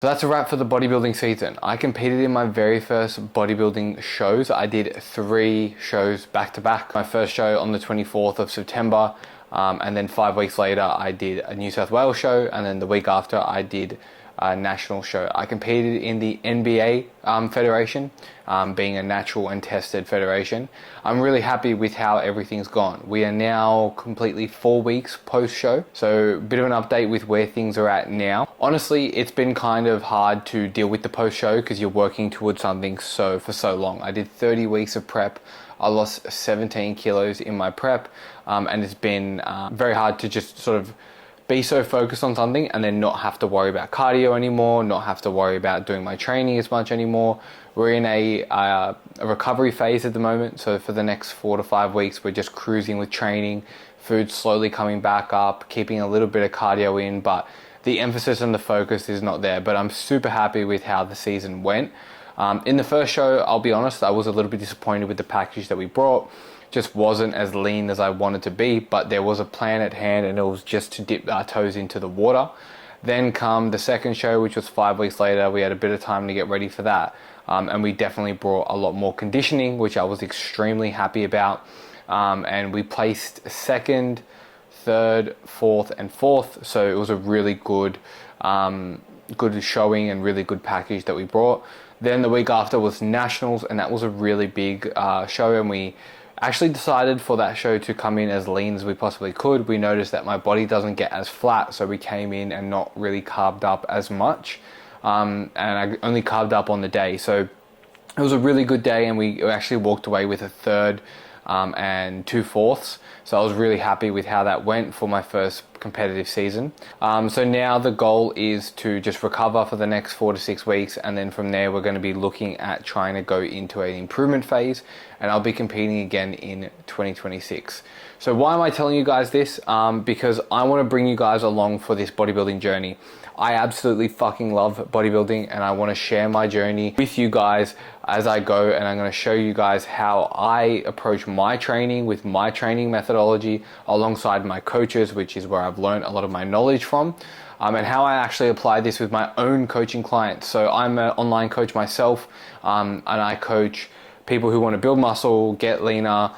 So that's a wrap for the bodybuilding season. I competed in my very first bodybuilding shows. I did 3 shows back to back. My first show on the 24th of September, and then 5 weeks later I did a New South Wales show, and then the week after I did a national show. I competed in the NBA federation, being a natural and tested federation. I'm really happy with how everything's gone. We are now completely 4 weeks post-show, so a bit of an update with where things are at now. Honestly, it's been kind of hard to deal with the post-show because you're working towards something for so long. I did 30 weeks of prep. I lost 17 kilos in my prep, and it's been very hard to just sort of be so focused on something and then not have to worry about cardio anymore, not have to worry about doing my training as much anymore. We're in a recovery phase at the moment, so for the next 4 to 5 weeks we're just cruising with training, food slowly coming back up, keeping a little bit of cardio in, but the emphasis and the focus is not there. But I'm super happy with how the season went. In the first show, I'll be honest, I was a little bit disappointed with the package that we brought. Just wasn't as lean as I wanted to be, but there was a plan at hand, and it was just to dip our toes into the water. Then come the second show, which was 5 weeks later. We had a bit of time to get ready for that, and we definitely brought a lot more conditioning, which I was extremely happy about, and we placed second, third, fourth and fourth, so it was a really good showing and really good package that we brought. Then the week after was nationals, and that was a really big show, and we actually decided for that show to come in as lean as we possibly could. We noticed that my body doesn't get as flat, so we came in and not really carved up as much, and I only carved up on the day. So it was a really good day, and we actually walked away with a third and 2 fourths. So I was really happy with how that went for my first competitive season. So now the goal is to just recover for the next 4 to 6 weeks, and then from there we're going to be looking at trying to go into an improvement phase, and I'll be competing again in 2026. So why am I telling you guys this? Because I want to bring you guys along for this bodybuilding journey. I absolutely fucking love bodybuilding, and I want to share my journey with you guys as I go, and I'm going to show you guys how I approach my training with my training methodology alongside my coaches, which is where I've learned a lot of my knowledge from, and how I actually apply this with my own coaching clients. So I'm an online coach myself, and I coach people who want to build muscle, get leaner,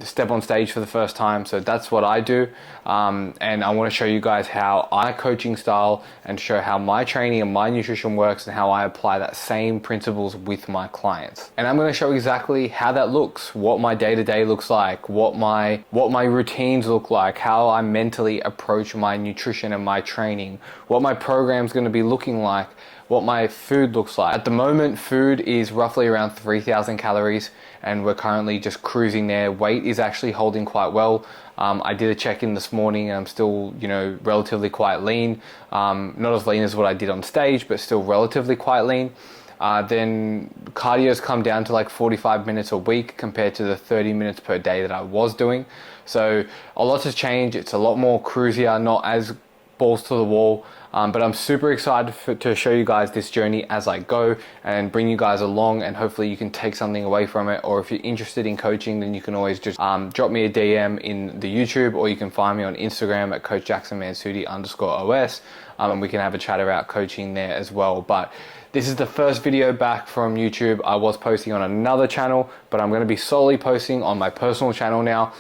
step on stage for the first time. So that's what I do, and I want to show you guys how I coaching style and show how my training and my nutrition works, and how I apply that same principles with my clients. And I'm going to show exactly how that looks, what my day-to-day looks like, what my routines look like, how I mentally approach my nutrition and my training, what my program's going to be looking like, what my food looks like. At the moment, food is roughly around 3,000 calories, and we're currently just cruising there. Weight is actually holding quite well. I did a check-in this morning, and I'm still, relatively quite lean. Not as lean as what I did on stage, but still relatively quite lean. Then cardio's come down to like 45 minutes a week compared to the 30 minutes per day that I was doing. So a lot has changed. It's a lot more cruisier, not as balls to the wall, but I'm super excited to show you guys this journey as I go and bring you guys along, and hopefully you can take something away from it. Or if you're interested in coaching, then you can always just drop me a DM in the YouTube, or you can find me on Instagram at coachjacksonmansudi_os, and we can have a chat about coaching there as well. But this is the first video back from YouTube. I was posting on another channel, but I'm going to be solely posting on my personal channel now.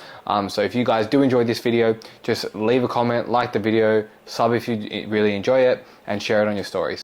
So if you guys do enjoy this video, just leave a comment, like the video, sub if you really enjoy it, and share it on your stories.